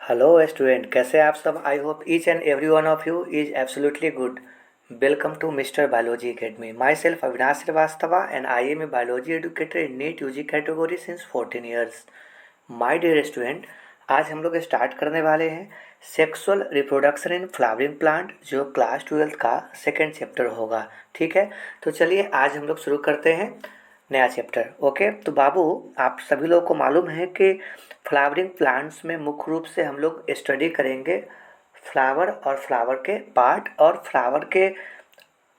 Hello student, कैसे आप सब। I hope each and every one of you is absolutely good. Welcome to Mister Biology Academy. Myself Avinash Shrivastava and I am a biology educator in NEET UG category since 14 years. My dear student, आज हम लोग start करने वाले हैं sexual reproduction in flowering plant, जो class 12th का second chapter होगा। ठीक है, तो चलिए आज हम लोग शुरू करते हैं नया चैप्टर। ओके, तो बाबू आप सभी लोगों को मालूम है कि फ्लावरिंग प्लांट्स में मुख्य रूप से हम लोग स्टडी करेंगे फ्लावर और फ्लावर के पार्ट और फ्लावर के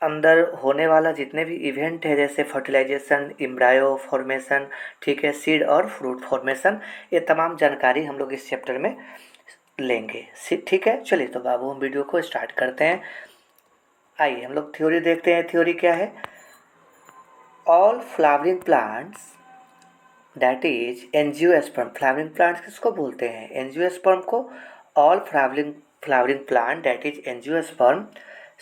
अंदर होने वाला जितने भी इवेंट है, जैसे फर्टिलाइजेशन, एम्ब्रायो फॉर्मेशन, ठीक है, सीड और फ्रूट फॉर्मेशन। ये तमाम जानकारी हम लोग इस चैप्टर में लेंगे। ठीक है, चलिए तो बाबू हम वीडियो को स्टार्ट करते हैं। आइए हम लोग थ्योरी देखते हैं। थ्योरी क्या है? All flowering plants that is angiosperm. Flowering plants किसको बोलते हैं? एंजियोस्पर्म को। All flowering plant that is angiosperm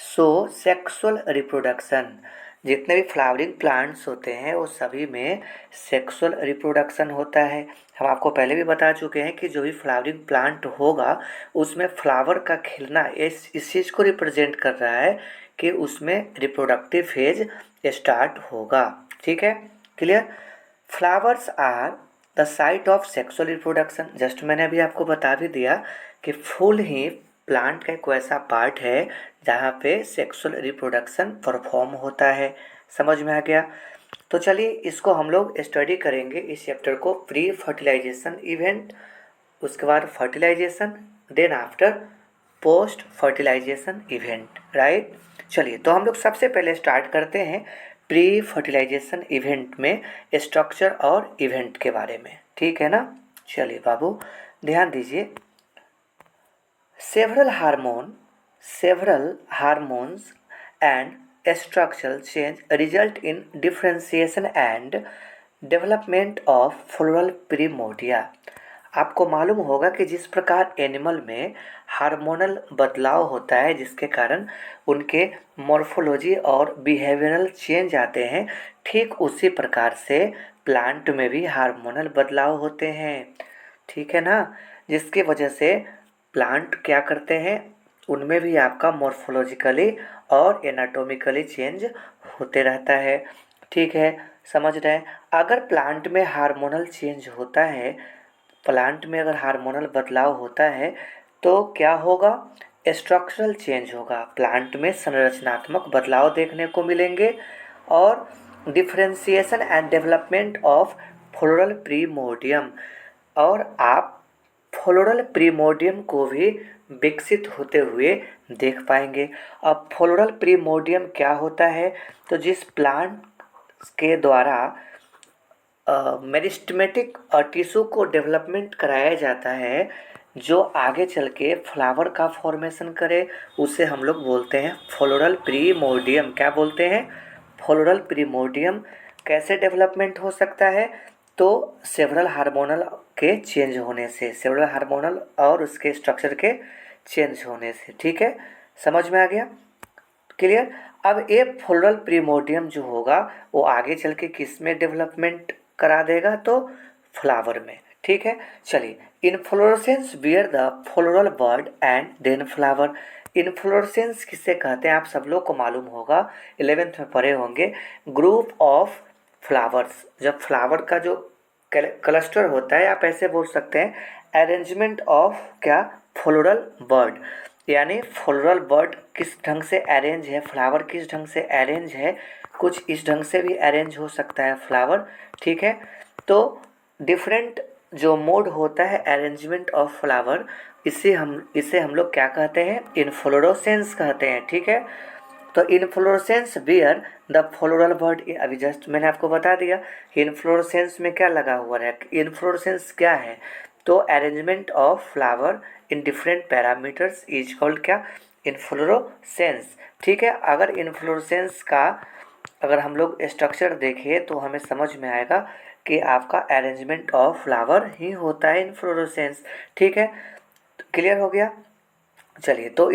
so sexual reproduction. जितने भी फ्लावरिंग प्लांट्स होते हैं वो सभी में सेक्सुअल रिप्रोडक्शन होता है। हम आपको पहले भी बता चुके हैं कि जो भी फ्लावरिंग प्लांट होगा उसमें फ्लावर का खिलना इस चीज़ को रिप्रेजेंट कर रहा है कि उसमें रिप्रोडक्टिव फेज स्टार्ट होगा। ठीक है, clear. Flowers are the site of sexual reproduction. Just मैंने अभी आपको बता भी दिया कि फूल ही प्लांट का एक ऐसा पार्ट है जहाँ पे सेक्सुअल रिप्रोडक्शन परफॉर्म होता है। समझ में आ गया? तो चलिए इसको हम लोग स्टडी करेंगे, इस चैप्टर को। प्री फर्टिलाइजेशन इवेंट, उसके बाद fertilisation, then after post fertilisation event, right. चलिए तो हम लोग सबसे पहले स्टार्ट करते हैं प्री फर्टिलाइजेशन इवेंट में स्ट्रक्चर और इवेंट के बारे में। ठीक है ना? चलिए बाबू ध्यान दीजिए। Several hormones and structural change result in differentiation and development of floral primordia. आपको मालूम होगा कि जिस प्रकार एनिमल में हार्मोनल बदलाव होता है जिसके कारण उनके मॉर्फोलॉजी और बिहेवियरल चेंज आते हैं, ठीक उसी प्रकार से प्लांट में भी हार्मोनल बदलाव होते हैं। ठीक है ना? जिसकी वजह से प्लांट क्या करते हैं, उनमें भी आपका मॉर्फोलॉजिकली और एनाटॉमिकली चेंज होते रहता है। ठीक है, समझ रहे हैं? अगर प्लांट में हार्मोनल चेंज होता है, प्लांट में अगर हार्मोनल बदलाव होता है तो क्या होगा? स्ट्रक्चरल चेंज होगा, प्लांट में संरचनात्मक बदलाव देखने को मिलेंगे और differentiation and development of floral primordium, और आप फ्लोरल प्रीमोर्डियम को भी विकसित होते हुए देख पाएंगे। अब फ्लोरल प्रीमोर्डियम क्या होता है? तो जिस प्लांट के द्वारा मेरिस्टेमेटिक टिश्यू को डेवलपमेंट कराया जाता है, जो आगे चल के फ्लावर का फॉर्मेशन करे, उसे हम लोग बोलते हैं फ्लोरल प्रीमोर्डियम। क्या बोलते हैं? फ्लोरल प्रीमोर्डियम। कैसे डेवलपमेंट हो सकता है? तो सेवरल हार्मोनल के चेंज होने से, सेवरल हार्मोनल और उसके स्ट्रक्चर के चेंज होने से। ठीक है, समझ में आ गया? क्लियर। अब ये फ्लोरल प्रीमोर्डियम जो होगा वो आगे चल के किस में डेवलपमेंट करा देगा? तो फ्लावर में। ठीक है, चलिए। Inflorescence bear the floral bud and then flower. Inflorescence किसे कहते हैं आप सब लोग को मालूम होगा, 11th में पढ़े होंगे। ग्रुप ऑफ फ्लावर्स, जब फ्लावर का जो क्लस्टर होता है, आप ऐसे बोल सकते हैं अरेंजमेंट ऑफ क्या? Floral bird. यानी फ्लोरल बर्ड किस ढंग से अरेंज है, फ्लावर किस ढंग से अरेंज है, कुछ इस ढंग से भी अरेंज हो सकता है फ्लावर। ठीक है, तो डिफरेंट जो मोड होता है अरेंजमेंट ऑफ फ्लावर, इसे हम लोग क्या कहते हैं? इनफ्लोरोसेंस कहते हैं। ठीक है, तो inflorescence bear the floral bird. अभी जस्ट मैंने आपको बता दिया इनफ्लोरेसेंस में क्या लगा हुआ है। इनफ्लोरेसेंस क्या है? तो arrangement of flower in different parameters is called क्या? इनफ्लोरेसेंस। ठीक है, अगर इनफ्लोरेसेंस का अगर हम लोग स्ट्रक्चर देखें तो हमें समझ में आएगा कि आपका अरेंजमेंट ऑफ फ्लावर ही होता है इनफ्लोरेसेंस। ठीक है, क्लियर हो गया? चलिए, तो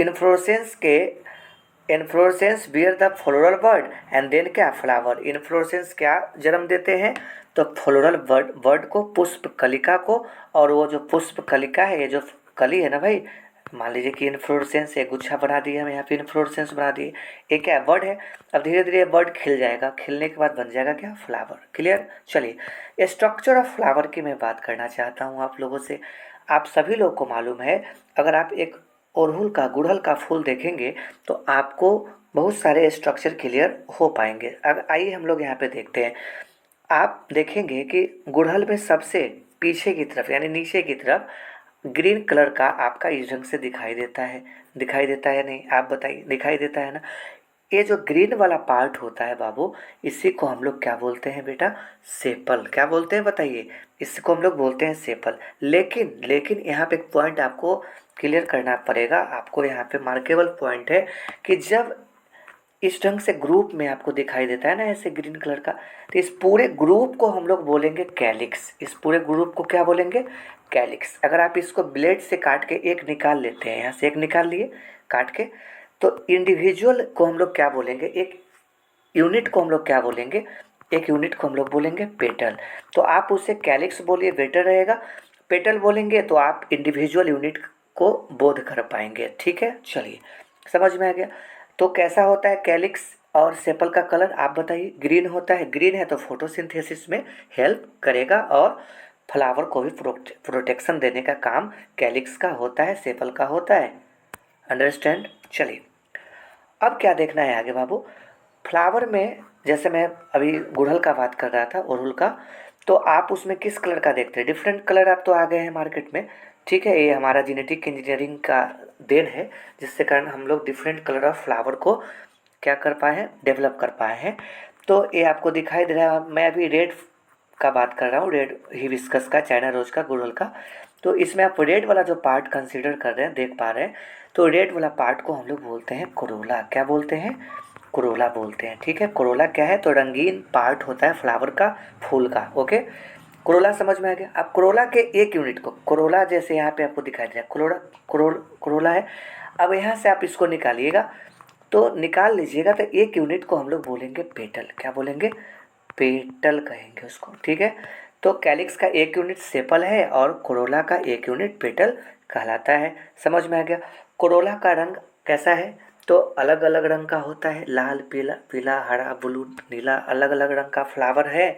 inflorescence bear the floral bud and then क्या? फ्लावर। इन्फ्लोरेसेंस क्या जन्म देते हैं? तो फ्लोरल बर्ड को, पुष्प कलिका को, और वो जो पुष्प कलिका है, ये जो कली है ना भाई। मान लीजिए कि इन्फ्लोरेसेंस, एक गुच्छा बना दिए हम यहाँ पे, इन्फ्लोरेसेंस बना दिए, एक क्या बर्ड है। अब धीरे धीरे बर्ड खिल जाएगा, खिलने के बाद बन जाएगा क्या, फ्लावर। क्लियर। चलिए, स्ट्रक्चर ऑफ फ्लावर की मैं बात करना चाहता हूँ आप लोगों से। आप सभी लोग को मालूम है, अगर आप एक अड़हुल का, गुड़हल का फूल देखेंगे तो आपको बहुत सारे स्ट्रक्चर क्लियर हो पाएंगे। अब आइए हम लोग यहाँ पे देखते हैं। आप देखेंगे कि गुड़हल में सबसे पीछे की तरफ यानी नीचे की तरफ ग्रीन कलर का आपका इस ढंग से दिखाई देता है। दिखाई देता है नहीं, आप बताइए, दिखाई देता है ना। ये जो ग्रीन वाला पार्ट होता है बाबू, इसी को हम लोग क्या बोलते हैं बेटा, सेपल। क्या बोलते हैं बताइए, इसको हम लोग बोलते हैं सेपल। लेकिन लेकिन यहाँ पे एक पॉइंट आपको क्लियर करना पड़ेगा, आपको यहाँ पे मार्केबल पॉइंट है कि जब इस ढंग से ग्रुप में आपको दिखाई देता है ना ऐसे ग्रीन कलर का, तो इस पूरे ग्रुप को हम लोग बोलेंगे कैलिक्स। इस पूरे ग्रुप को क्या बोलेंगे, कैलिक्स। अगर आप इसको ब्लेड से काट के एक निकाल लेते हैं, यहाँ से एक निकाल लिए काट के, तो इंडिविजुअल को हम लोग क्या बोलेंगे, एक यूनिट को हम लोग क्या बोलेंगे, एक यूनिट को हम लोग बोलेंगे पेटल। तो आप उसे कैलिक्स बोलिए बेटर रहेगा, पेटल बोलेंगे तो आप इंडिविजुअल यूनिट को बोध कर पाएंगे। ठीक है, चलिए समझ में आ गया। तो कैसा होता है कैलिक्स और सेपल का कलर, आप बताइए। ग्रीन होता है, ग्रीन है तो फोटोसिंथेसिस में हेल्प करेगा और फ्लावर को भी प्रोटेक्शन देने का काम कैलिक्स का होता है, सेपल का होता है। अंडरस्टैंड। चलिए, अब क्या देखना है आगे बाबू। फ्लावर में जैसे मैं अभी गुड़हल का बात कर रहा था, अड़हुल का, तो आप उसमें किस कलर का देखते हैं, डिफरेंट कलर आप तो आ गए हैं मार्केट में। ठीक है, ये हमारा जेनेटिक इंजीनियरिंग का देन है, जिससे कारण हम लोग डिफरेंट कलर ऑफ फ्लावर को क्या कर पाए हैं, डेवलप कर पाए हैं। तो ये आपको दिखाई दे रहा है, मैं अभी रेड का बात कर रहा हूँ, रेड हिबिस्कस का, चाइना रोज का, गुड़हल का। तो इसमें आप रेड वाला जो पार्ट कंसीडर कर रहे हैं, देख पा रहे हैं, तो रेड वाला पार्ट को हम लोग बोलते हैं कोरोला। क्या बोलते हैं, कोरोला बोलते हैं। ठीक है, कोरोला क्या है, तो रंगीन पार्ट होता है फ्लावर का, फूल का। ओके, कोरोला समझ में आ गया। अब कोरोला के एक यूनिट को, कोरोला जैसे यहाँ पे आपको दिखाई दे रहा है, कोरोला है। अब यहाँ से आप इसको निकालिएगा, तो निकाल लीजिएगा, तो एक यूनिट को हम लोग बोलेंगे पेटल। क्या बोलेंगे, पेटल कहेंगे उसको। ठीक है, तो कैलिक्स का एक यूनिट सेपल है और कोरोला का एक यूनिट पेटल कहलाता है। समझ में आ गया। कोरोला का रंग कैसा है, तो अलग अलग रंग का होता है, लाल, पीला, पीला, हरा, ब्लू, नीला, अलग अलग रंग का फ्लावर है।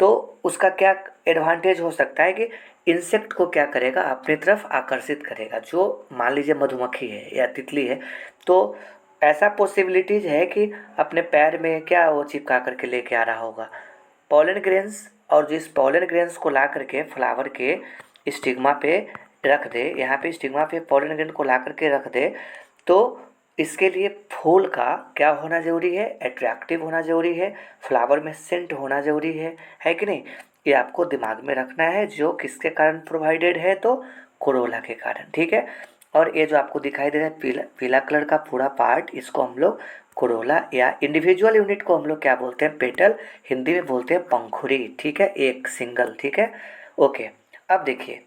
तो उसका क्या एडवांटेज हो सकता है कि इंसेक्ट को क्या करेगा, अपनी तरफ आकर्षित करेगा। जो मान लीजिए मधुमक्खी है या तितली है, तो ऐसा पॉसिबिलिटीज है कि अपने पैर में क्या वो चिपका करके लेके आ रहा होगा, पॉलन ग्रेन्स। और जिस पॉलन ग्रेन्स को ला करके फ्लावर के स्टिग्मा पे रख दे, यहाँ पे स्टिग्मा पे पॉलन ग्रेन को ला करके रख दे, तो इसके लिए फूल का क्या होना ज़रूरी है, अट्रैक्टिव होना ज़रूरी है, फ्लावर में सेंट होना ज़रूरी है कि नहीं। ये आपको दिमाग में रखना है, जो किसके कारण प्रोवाइडेड है, तो कोरोला के कारण। ठीक है, और ये जो आपको दिखाई दे रहा है पीला पीला कलर का पूरा पार्ट, इसको हम लोग कोरोला या इंडिविजुअल यूनिट को हम लोग क्या बोलते हैं, पेटल। हिंदी में बोलते हैं पंखुड़ी। ठीक है, एक सिंगल। ठीक है, ओके। अब देखिए,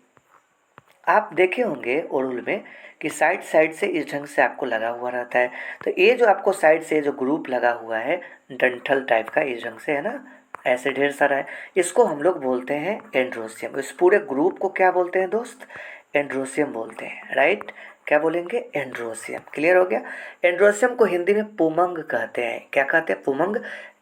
आप देखे होंगे अड़हुल में कि साइड साइड से इस ढंग से आपको लगा हुआ रहता है। तो ये जो आपको साइड से जो ग्रुप लगा हुआ है डंठल टाइप का, इस ढंग से है ना, ऐसे ढेर सारा है, इसको हम लोग बोलते हैं एंड्रोसियम। इस पूरे ग्रुप को क्या बोलते हैं दोस्त, एंड्रोसियम बोलते हैं। राइट, क्या बोलेंगे, एंड्रोसियम। क्लियर हो गया। एंड्रोसियम को हिंदी में पुमंग कहते हैं। क्या कहते हैं, पुमंग।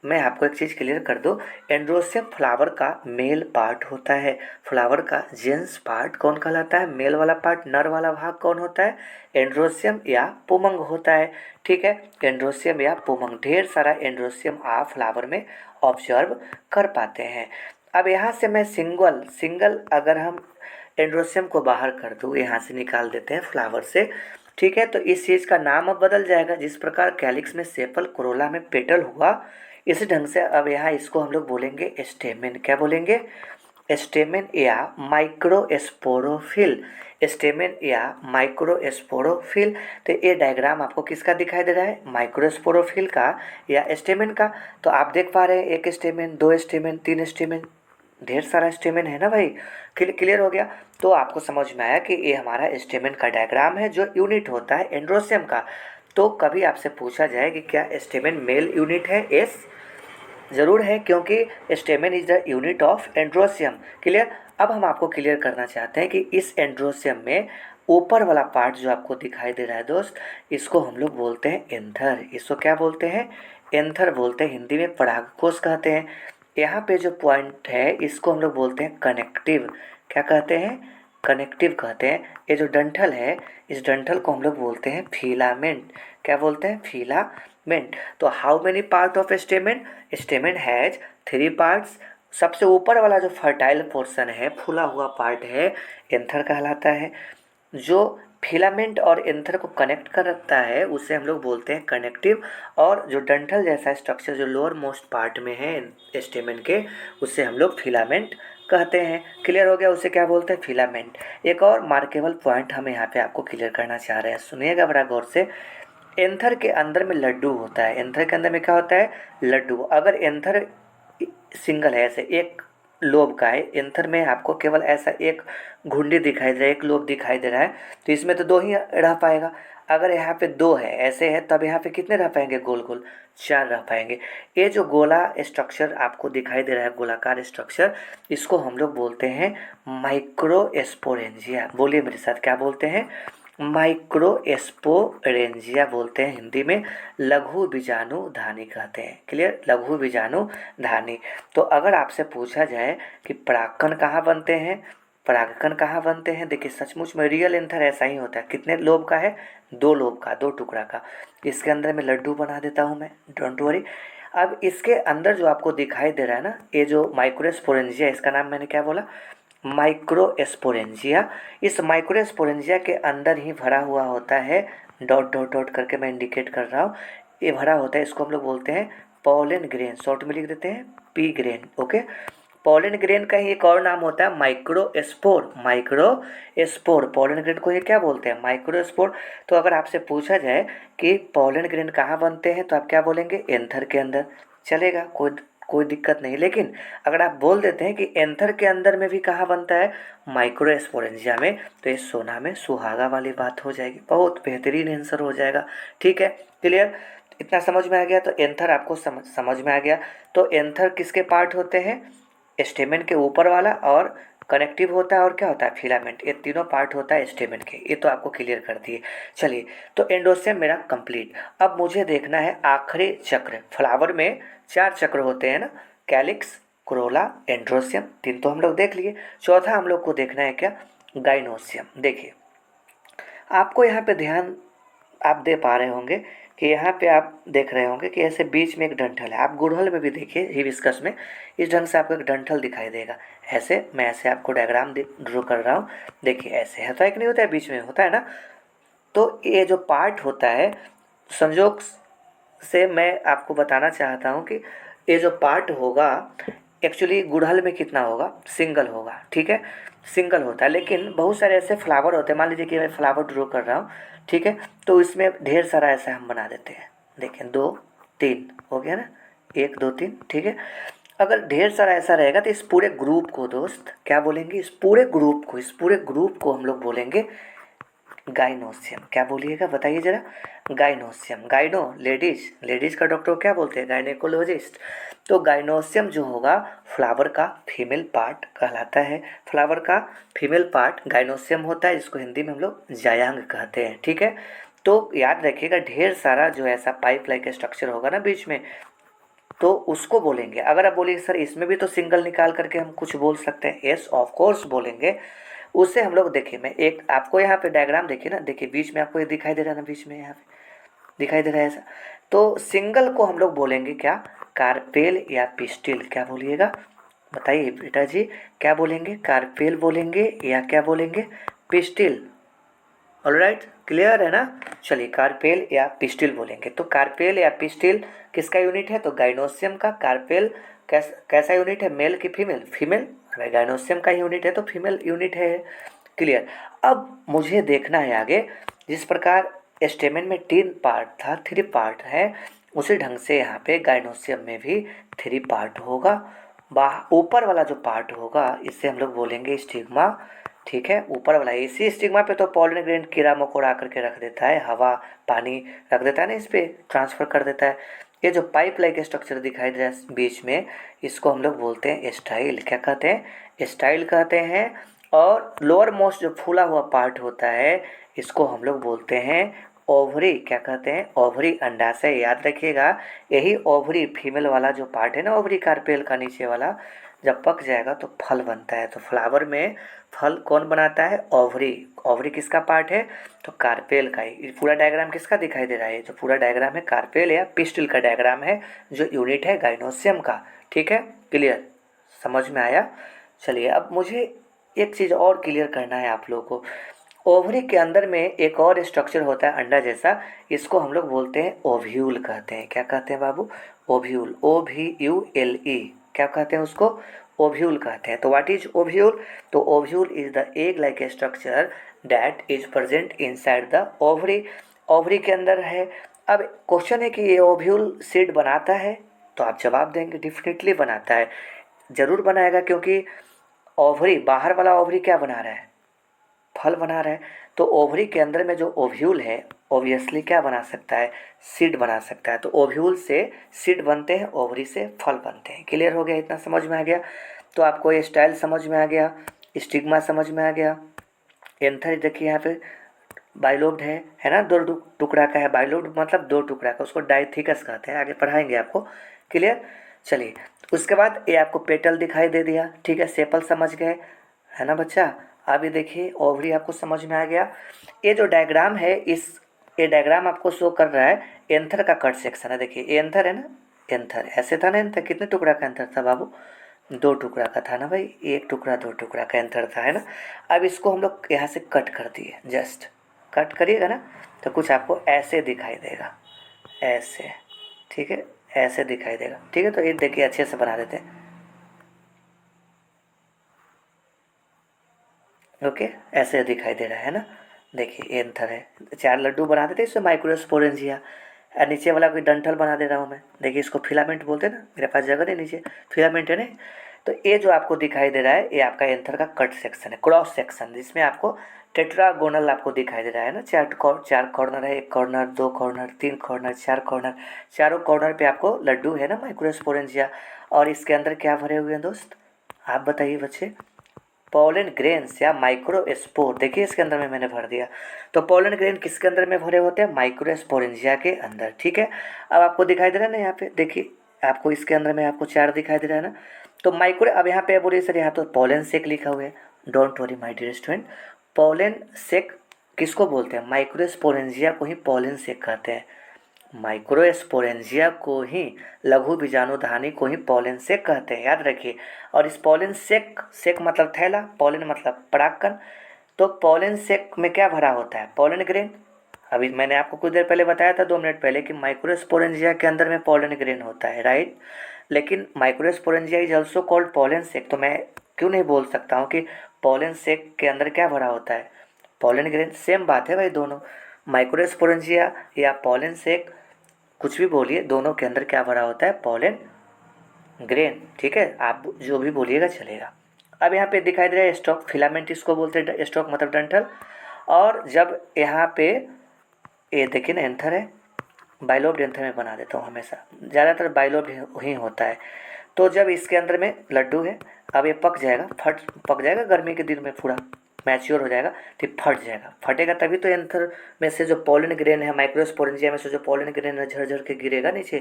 मैं आपको एक चीज़ क्लियर कर दूं, एंड्रोसियम फ्लावर का मेल पार्ट होता है। फ्लावर का जेंस पार्ट कौन कहलाता है, मेल वाला पार्ट, नर वाला भाग कौन होता है, एंड्रोसियम या पुमंग होता है। ठीक है, एंड्रोसियम या पुमंग, ढेर सारा एंड्रोसियम आप फ्लावर में ऑब्जर्व कर पाते हैं। अब यहाँ से मैं सिंगल सिंगल अगर हम एंड्रोसियम को बाहर कर दूँ, यहाँ से निकाल देते हैं फ्लावर से। ठीक है, तो इस चीज़ का नाम अब बदल जाएगा। जिस प्रकार कैलिक्स में सेपल, कोरोला में पेटल हुआ, इस ढंग से अब यहाँ इसको हम लोग बोलेंगे स्टेमेन। क्या बोलेंगे, स्टेमेन या माइक्रोस्पोरोफिल। स्टेमेन या माइक्रोस्पोरोफिल। तो ये डायग्राम आपको किसका दिखाई दे रहा है, माइक्रोस्पोरोफिल का या स्टेमेन का। तो आप देख पा रहे हैं, एक स्टेमेन, दो स्टेमेन, तीन स्टेमेन, ढेर सारा स्टेमेन है ना भाई। क्लियर हो गया। तो आपको समझ में आया कि ये हमारा स्टेमेन का डायग्राम है, जो यूनिट होता है एंड्रोसियम का। तो कभी आपसे पूछा जाए कि क्या स्टेमेन मेल यूनिट है, यस ज़रूर है, क्योंकि stamen is the unit of androecium. Clear. अब हम आपको क्लियर करना चाहते हैं कि इस एंड्रोसियम में ऊपर वाला पार्ट जो आपको दिखाई दे रहा है दोस्त, इसको हम लोग बोलते हैं एंथर। इसको क्या बोलते हैं? एंथर बोलते हैं, हिंदी में परागकोश कहते हैं। यहाँ पे जो पॉइंट है इसको हम लोग बोलते हैं कनेक्टिव। क्या कहते हैं? कनेक्टिव कहते हैं। ये जो डंठल है, इस डंठल को हम लोग बोलते हैं फिलामेंट। क्या बोलते हैं? फिलामेंट। तो how many part of stamen? Stamen has 3 parts. सबसे ऊपर वाला जो फर्टाइल पोर्शन है, फूला हुआ पार्ट है, एंथर कहलाता है। जो फिलामेंट और एंथर को कनेक्ट करता है उसे हम लोग बोलते हैं कनेक्टिव। और जो डंठल जैसा स्ट्रक्चर जो लोअर मोस्ट पार्ट में है स्टेमेन के, उसे हम लोग फिलामेंट कहते हैं। क्लियर हो गया? उसे क्या बोलते हैं? फिलामेंट। एक और मार्केबल पॉइंट हम यहाँ पे आपको क्लियर करना चाह रहे हैं, सुनिएगा बड़ा गौर से। एंथर के अंदर में लड्डू होता है। एंथर के अंदर में क्या होता है? लड्डू। अगर एंथर सिंगल है, ऐसे एक लोब का है, एंथर में आपको केवल ऐसा एक घुंडी दिखाई दे रहा है, एक लोब दिखाई दे रहा है, तो इसमें तो 2 ही रह पाएगा। अगर यहाँ पे 2 है, ऐसे है, तब यहाँ पे कितने रह पाएंगे? गोल गोल 4 रह पाएंगे। ये जो गोला स्ट्रक्चर आपको दिखाई दे रहा है, गोलाकार स्ट्रक्चर, इसको हम लोग बोलते हैं माइक्रोस्पोरेंजिया। बोलिए मेरे साथ, क्या बोलते हैं? माइक्रोस्पोरेंजिया बोलते हैं हिंदी में। लघु बीजाणुधानी कहते हैं। क्लियर? लघु बीजाणुधानी। तो अगर आपसे पूछा जाए कि परागकण कहाँ बनते हैं, परागकण कहाँ बनते हैं, देखिए सचमुच में रियल एंथर ऐसा ही होता है। कितने लोब का है? 2 लोब का, 2 टुकड़ा का। इसके अंदर में लड्डू बना देता हूँ मैं, डोंट वरी। अब इसके अंदर जो आपको दिखाई दे रहा है ना, ये जो माइक्रोस्पोरेंजिया, इसका नाम मैंने क्या बोला? माइक्रोस्पोरेंजिया। इस माइक्रोस्पोरेंजिया के अंदर ही भरा हुआ होता है, डॉट डॉट डॉट करके मैं इंडिकेट कर रहा हूँ, ये भरा होता है। इसको हम लोग बोलते हैं पॉलन ग्रेन, शॉर्ट में लिख देते हैं P grain. Okay, pollen grain का ही एक और नाम होता है माइक्रोस्पोर। माइक्रोस्पोर, पॉलन ग्रेन को ये क्या बोलते हैं? माइक्रोस्पोर। तो अगर आपसे पूछा जाए कि पॉलन ग्रेन कहाँ बनते हैं, तो आप क्या बोलेंगे? एंथर के अंदर। चलेगा, कोई दिक्कत नहीं। लेकिन अगर आप बोल देते हैं कि एंथर के अंदर में भी कहाँ बनता है? माइक्रोस्पोरेंजिया में, तो ये सोना में सुहागा वाली बात हो जाएगी। बहुत बेहतरीन आंसर हो जाएगा। ठीक है, क्लियर? इतना समझ में आ गया? तो एंथर आपको समझ में आ गया। तो एंथर किसके पार्ट होते हैं? स्टेमेन के ऊपर वाला, और कनेक्टिव होता है, और क्या होता है? फिलामेंट। ये तीनों पार्ट होता है स्टेमेन के। ये तो आपको क्लियर कर दिए। चलिए, तो एंडोसियम मेरा कंप्लीट। अब मुझे देखना है आखिरी चक्र। फ्लावर में 4 चक्र होते हैं ना, कैलिक्स, क्रोला, एंड्रोसियम, 3 तो हम लोग देख लिए। चौथा हम लोग को देखना है क्या? गाइनोसियम। देखिए, आपको यहाँ पे ध्यान आप दे पा रहे होंगे कि यहाँ पे आप देख रहे होंगे कि ऐसे बीच में एक डंठल है। आप गुड़हल में भी देखिए, हिबिस्कस में इस ढंग से आपको एक डंठल दिखाई देगा। ऐसे मैं ऐसे आपको डायग्राम ड्रॉ कर रहा हूँ। देखिए ऐसे होता है कि नहीं होता है? बीच में होता है ना। तो ये जो पार्ट होता है, संयोग से मैं आपको बताना चाहता हूँ कि ये जो पार्ट होगा एक्चुअली गुड़हल में कितना होगा? सिंगल होगा। ठीक है, सिंगल होता है। लेकिन बहुत सारे ऐसे फ्लावर होते हैं, मान लीजिए कि मैं फ्लावर ड्रॉ कर रहा हूँ, ठीक है, तो इसमें ढेर सारा ऐसा हम बना देते हैं। देखें 2 3 हो गया ना, 1 2 3। ठीक है, अगर ढेर सारा ऐसा रहेगा तो इस पूरे ग्रुप को दोस्त क्या बोलेंगे? इस पूरे ग्रुप को हम लोग बोलेंगे गाइनोसियम। क्या बोलिएगा बताइए जरा? गाइनोसियम। गाइनो लेडीज, लेडीज का डॉक्टर को क्या बोलते हैं? गायनेकोलॉजिस्ट। तो गाइनोसियम जो होगा फ्लावर का फीमेल पार्ट कहलाता है। फ्लावर का फीमेल पार्ट गाइनोसियम होता है, जिसको हिंदी में हम लोग जायांग कहते हैं। ठीक है, तो याद रखिएगा ढेर सारा जो ऐसा पाइप लाइक स्ट्रक्चर होगा ना बीच में, तो उसको बोलेंगे। अगर आप बोलिए सर इसमें भी तो सिंगल निकाल करके हम कुछ बोल सकते हैं, यस ऑफ कोर्स बोलेंगे। उससे हम लोग, देखिए मैं एक आपको यहाँ पे डायग्राम देखिए ना, देखिए बीच में आपको ये दिखाई दे रहा है ना, बीच में यहाँ पे दिखाई दे रहा है ऐसा। तो सिंगल को हम लोग बोलेंगे क्या? कार्पेल या पिस्टिल। क्या बोलिएगा बताइए बेटा जी? क्या बोलेंगे? कार्पेल बोलेंगे या क्या बोलेंगे? पिस्टिल। ऑलराइट, क्लियर है ना? चलिए, कार्पेल या पिस्टिल बोलेंगे। तो कार्पेल या पिस्टिल किसका यूनिट है? तो गाइनोसियम का। कार्पेल कैसा यूनिट है? मेल की फीमेल? फीमेल। गाइनोसियम का यूनिट है तो फीमेल यूनिट है। क्लियर। अब मुझे देखना है आगे, जिस प्रकार स्टेमेन में 3 पार्ट था, 3 पार्ट है, उसी ढंग से यहाँ पे गाइनोसियम में भी 3 पार्ट होगा। ऊपर वाला जो पार्ट होगा इसे हम लोग बोलेंगे स्टिग्मा। ठीक है, ऊपर वाला। इसी स्टिग्मा पे तो पॉलन ग्रेन कीड़ा मकोड़ा आकर के रख देता है, हवा पानी रख देता है ना, इस पर ट्रांसफ़र कर देता है। ये जो पाइप लाइक स्ट्रक्चर दिखाई दे रहा है बीच में, इसको हम लोग बोलते हैं स्टाइल। क्या कहते हैं? स्टाइल कहते हैं। और लोअर मोस्ट जो फूला हुआ पार्ट होता है, इसको हम लोग बोलते हैं ओवरी। क्या कहते हैं? ओवरी, अंडाशय। याद रखिएगा, यही ओवरी फीमेल वाला जो पार्ट है ना, ओवरी कार्पेल का नीचे वाला, जब पक जाएगा तो फल बनता है। तो फ्लावर में फल कौन बनाता है? ओवरी। ओवरी किसका पार्ट है? तो कार्पेल का ही। ये पूरा डायग्राम किसका दिखाई दे रहा है? जो पूरा डायग्राम है कार्पेल या पिस्टिल का डायग्राम है, जो यूनिट है गाइनोसियम का। ठीक है, क्लियर? समझ में आया? चलिए, अब मुझे एक चीज़ और क्लियर करना है आप लोगों को। ओवरी के अंदर में एक और स्ट्रक्चर होता है अंडा जैसा, इसको हम लोग बोलते हैं ओव्यूल कहते हैं। क्या कहते हैं बाबू? ओव्यूल। OVULE। क्या कहते हैं उसको? ओव्यूल कहते हैं। तो व्हाट इज ओव्यूल? तो ovule is the egg like structure that is present inside the ovary. Ovary के अंदर है। अब क्वेश्चन है कि ये ओव्यूल सीड बनाता है? तो आप जवाब देंगे डेफिनेटली बनाता है, जरूर बनाएगा, क्योंकि ओवरी, बाहर वाला ओवरी क्या बना रहा है? फल बना रहा है। तो ओवरी के अंदर में जो ओव्यूल है, ऑब्वियसली क्या बना सकता है? सीड बना सकता है। तो ओव्यूल से सीड बनते हैं, ओवरी से फल बनते हैं। क्लियर हो गया? इतना समझ में आ गया? तो आपको ये स्टाइल समझ में आ गया, स्टिग्मा समझ में आ गया। एंथर देखिए यहाँ पे बाइलोब्ड है ना, दो टुकड़ा का है। बाइलोब्ड मतलब दो टुकड़ा का, उसको डाइथिकस कहते हैं। आगे पढ़ाएंगे आपको। क्लियर? चलिए, उसके बाद ये आपको पेटल दिखाई दे दिया। ठीक है, सेपल समझ गए, है ना बच्चा? अभी देखिए ओवरी आपको समझ में आ गया। ये जो डायग्राम है, ये डायग्राम आपको शो कर रहा है एंथर का कट सेक्शन है। देखिए ये एंथर है ना, एंथर ऐसे था ना। एंथर कितने टुकड़ा का एंथर था बाबू? दो टुकड़ा का था ना भाई, एक टुकड़ा दो टुकड़ा का एंथर था, है ना। अब इसको हम लोग यहाँ से कट कर दिए, जस्ट कट करिएगा ना, तो कुछ आपको ऐसे दिखाई देगा, ऐसे। ठीक है, ऐसे दिखाई देगा। ठीक है, तो ये देखिए अच्छे से बना देते हैं। ओके, ऐसे दिखाई दे रहा है ना। देखिए एंथर है, चार लड्डू बना देते इसमें माइक्रोस्पोरेंजिया। और नीचे वाला कोई डंठल बना दे रहा हूँ मैं। देखिए इसको फिलामेंट बोलते हैं ना, मेरे पास जगह नहीं, नीचे फिलामेंट है ना। तो ये जो आपको दिखाई दे रहा है, ये आपका एंथर का कट सेक्शन है, क्रॉस सेक्शन, जिसमें आपको टेट्रागोनल आपको दिखाई दे रहा है ना। चार कॉर्नर है, एक कॉर्नर, दो कॉर्नर, तीन कॉर्नर, चार कॉर्नर। चारों कॉर्नर पे आपको लड्डू है ना, माइक्रोस्पोरेंजिया। और इसके अंदर क्या भरे हुए हैं दोस्त? आप बताइए बच्चे। पोलन ग्रेन्स या माइक्रोस्पोर। देखिए इसके अंदर में मैंने भर दिया। तो पोलन ग्रेन किसके अंदर में भरे होते हैं? माइक्रोस्पोरेंजिया के अंदर। ठीक है, अब आपको दिखाई दे रहा है ना यहाँ पे, देखिए आपको इसके अंदर में आपको चार दिखाई दे रहा है ना। तो माइक्रो, अब यहाँ पे बोलिए सर यहाँ तो पोलन सेक लिखा हुआ है। Don't worry my dear student, pollen sac किसको बोलते हैं? माइक्रोस्पोरेंजिया को ही पोलन सेक कहते हैं। माइक्रोस्पोरेंजिया को ही, लघु बीजाणुधानी को ही पोलन सेक कहते हैं, याद रखिए। और इस पोलन सेक, सेक मतलब थैला, पोलन मतलब परागकण। तो पोलन सेक में क्या भरा होता है? Pollen grain. अभी मैंने आपको कुछ देर पहले बताया था, 2 मिनट पहले, कि माइक्रोस्पोरेंजिया के अंदर में पोलन ग्रेन होता है, राइट। लेकिन microsporangia is also called pollen sac. तो मैं क्यों नहीं बोल सकता हूँ कि पोलन सेक के अंदर क्या भरा होता है? Pollen grain. सेम बात है भाई दोनों, माइक्रोस्पोरेंजिया या पोलन सेक, कुछ भी बोलिए, दोनों के अंदर क्या भरा होता है? Pollen grain. ठीक है, आप जो भी बोलिएगा चलेगा। अब यहाँ पे दिखाई दे रहा है स्टॉक, फिलामेंट इसको बोलते हैं, स्टॉक मतलब डंठल। और जब यहाँ पे ये देखिए ना एंथर है, बाइलोब्ड एंथर में बना देता हूँ हमेशा, ज़्यादातर बाइलोब्ड ही होता है। तो जब इसके अंदर में लड्डू है, अब ये पक जाएगा, पक जाएगा गर्मी के दिन में, पूरा मैच्योर हो जाएगा, तो फट जाएगा। फटेगा तभी तो एंथर में से जो पोलन ग्रेन है, माइक्रोस्पोरेंजिया में से जो पोलन ग्रेन है, झरझर के गिरेगा नीचे,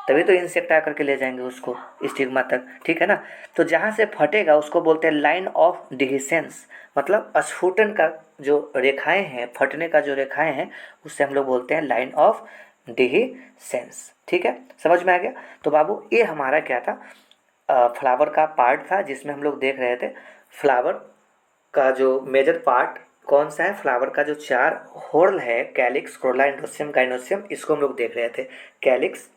तभी तो इंसेक्ट आकर के ले जाएंगे उसको स्टिग्मा तक। ठीक है ना। तो जहाँ से फटेगा उसको बोलते हैं लाइन ऑफ डिहिसेंस, मतलब स्फुटन का जो रेखाएं हैं, फटने का जो रेखाएं हैं, उससे हम लोग बोलते हैं लाइन ऑफ डिहिसेंस। ठीक है, समझ में आ गया? तो बाबू ये हमारा क्या था? फ्लावर का पार्ट था, जिसमें हम लोग देख रहे थे फ्लावर का जो मेजर पार्ट कौन सा है। फ्लावर का जो चार होर्ल है, कैलिक्स, कोरोला, एंड्रोसियम, गाइनोसियम, इसको हम लोग देख रहे थे। कैलिक्स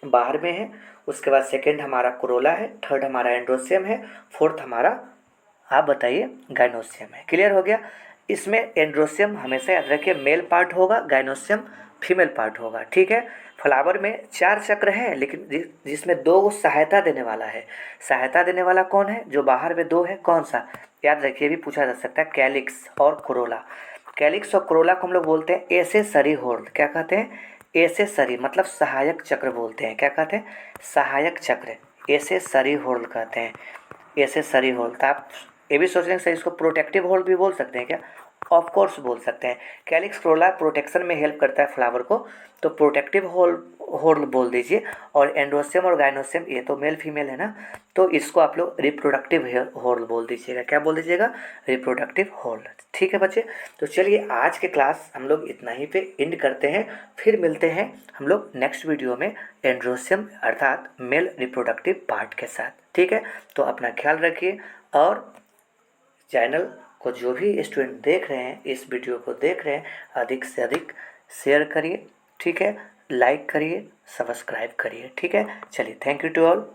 बाहर में है, उसके बाद सेकंड हमारा कोरोला है, थर्ड हमारा एंड्रोसियम है, फोर्थ हमारा, आप बताइए, गाइनोसियम है। क्लियर हो गया? इसमें एंड्रोसियम हमेशा याद रखिए मेल पार्ट होगा, गाइनोसियम फीमेल पार्ट होगा। ठीक है, फ्लावर में चार चक्र हैं, लेकिन जिसमें दो सहायता देने वाला है। सहायता देने वाला कौन है? जो बाहर में दो है, कौन सा? याद रखिए, भी पूछा जा सकता है, कैलिक्स और कोरोला। कैलिक्स और कोरोला को हम लोग बोलते हैं एसेसरी होर्ल। क्या कहते हैं? ऐसे सरी मतलब सहायक चक्र बोलते हैं। क्या कहते हैं? सहायक चक्र। ऐसे सरी होल कहते हैं। ऐसे सरी होल। तो आप ये भी सोच रहे हैं सर इसको प्रोटेक्टिव होल भी बोल सकते हैं क्या? ऑफ कोर्स बोल सकते हैं। कैलिक्स फ्लोरा प्रोटेक्शन में हेल्प करता है फ्लावर को, तो प्रोटेक्टिव होल होल बोल दीजिए। और एंड्रोसियम और गाइनोसियम ये तो मेल फीमेल है ना, तो इसको आप लोग रिप्रोडक्टिव होल बोल दीजिएगा। क्या बोल दीजिएगा? Reproductive whorl. ठीक है बच्चे, तो चलिए आज के क्लास हम लोग इतना ही पे एंड करते हैं। फिर मिलते हैं हम लोग नेक्स्ट वीडियो में एंड्रोसियम अर्थात मेल रिप्रोडक्टिव पार्ट के साथ। ठीक है, तो अपना ख्याल रखिए। और चैनल को जो भी स्टूडेंट देख रहे हैं, इस वीडियो को देख रहे हैं, अधिक से अधिक शेयर करिए। ठीक है, लाइक करिए, सब्सक्राइब करिए। ठीक है, चलिए, थैंक यू टू ऑल।